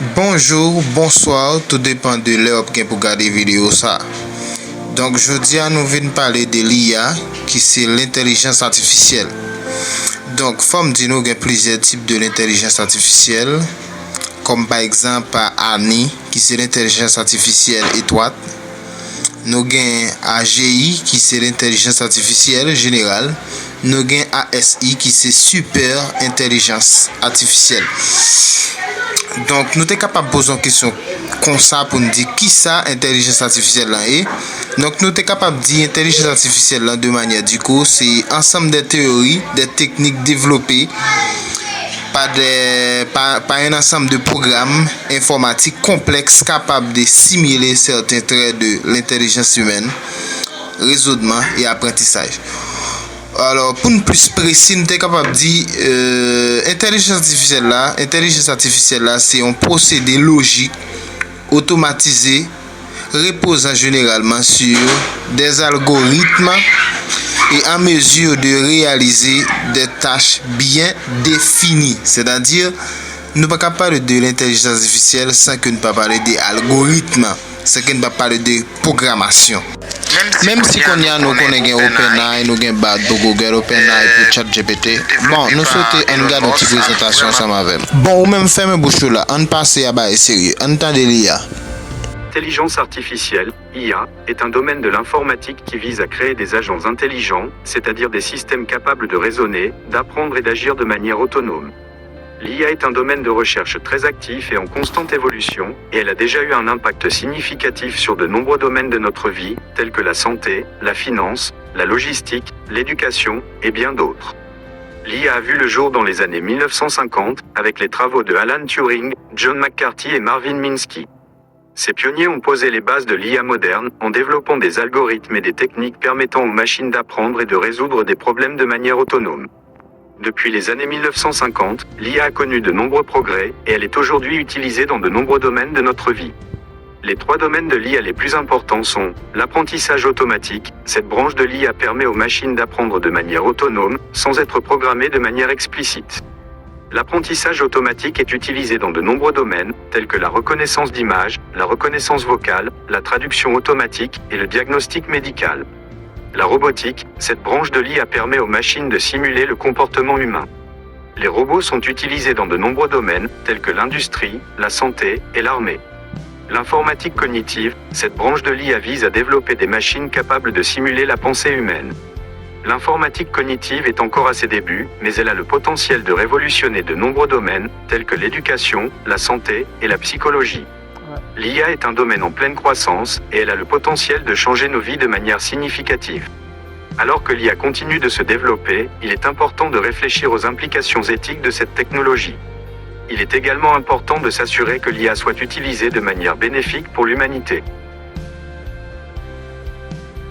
Bonjour, bonsoir, tout dépend de l'heure pour regarder vidéo ça. Donc je dis à nous venir parler de l'IA qui c'est l'intelligence artificielle. Donc forme dit nous il y a plusieurs types de l'intelligence artificielle comme par exemple ANI qui c'est l'intelligence artificielle étroite. Nous avons AGI qui c'est l'intelligence artificielle générale. Nous avons ASI qui c'est super intelligence artificielle. Donc nous sommes capables de poser une question comme ça pour nous dire qui ça intelligence artificielle là est. Donc nous sommes capables de dire intelligence artificielle là de manière du coup c'est ensemble de théories, des techniques développées par un ensemble de programmes informatiques complexes capables de simuler certains traits de l'intelligence humaine, raisonnement et apprentissage. Alors, pour nous plus précis, nous sommes capables de dire intelligence artificielle là, c'est un procédé logique automatisé reposant généralement sur des algorithmes et en mesure de réaliser des tâches bien définies. C'est-à-dire, nous ne pouvons pas parler de l'intelligence artificielle sans que nous ne parlions des algorithmes, sans que nous ne parlions de programmation. Même si on y a nous connaissons OpenAI, nous avons Bard, Google, OpenAI pour ChatGPT. Bon, nous souhaitons une garde de présentation ensemble avec. Bon, ou même ferme bouche là, on passe à bas sérieux. On entend de l'IA. L'intelligence artificielle, IA, est un domaine de l'informatique qui vise à créer des agents intelligents, c'est-à-dire des systèmes capables de raisonner, d'apprendre et d'agir de manière autonome. L'IA est un domaine de recherche très actif et en constante évolution, et elle a déjà eu un impact significatif sur de nombreux domaines de notre vie, tels que la santé, la finance, la logistique, l'éducation, et bien d'autres. L'IA a vu le jour dans les années 1950, avec les travaux de Alan Turing, John McCarthy et Marvin Minsky. Ces pionniers ont posé les bases de l'IA moderne, en développant des algorithmes et des techniques permettant aux machines d'apprendre et de résoudre des problèmes de manière autonome. Depuis les années 1950, l'IA a connu de nombreux progrès, et elle est aujourd'hui utilisée dans de nombreux domaines de notre vie. Les trois domaines de l'IA les plus importants sont l'apprentissage automatique. Cette branche de l'IA permet aux machines d'apprendre de manière autonome, sans être programmées de manière explicite. L'apprentissage automatique est utilisé dans de nombreux domaines, tels que la reconnaissance d'images, la reconnaissance vocale, la traduction automatique et le diagnostic médical. La robotique, cette branche de l'IA permet aux machines de simuler le comportement humain. Les robots sont utilisés dans de nombreux domaines, tels que l'industrie, la santé et l'armée. L'informatique cognitive, cette branche de l'IA vise à développer des machines capables de simuler la pensée humaine. L'informatique cognitive est encore à ses débuts, mais elle a le potentiel de révolutionner de nombreux domaines, tels que l'éducation, la santé et la psychologie. L'IA est un domaine en pleine croissance, et elle a le potentiel de changer nos vies de manière significative. Alors que l'IA continue de se développer, il est important de réfléchir aux implications éthiques de cette technologie. Il est également important de s'assurer que l'IA soit utilisée de manière bénéfique pour l'humanité.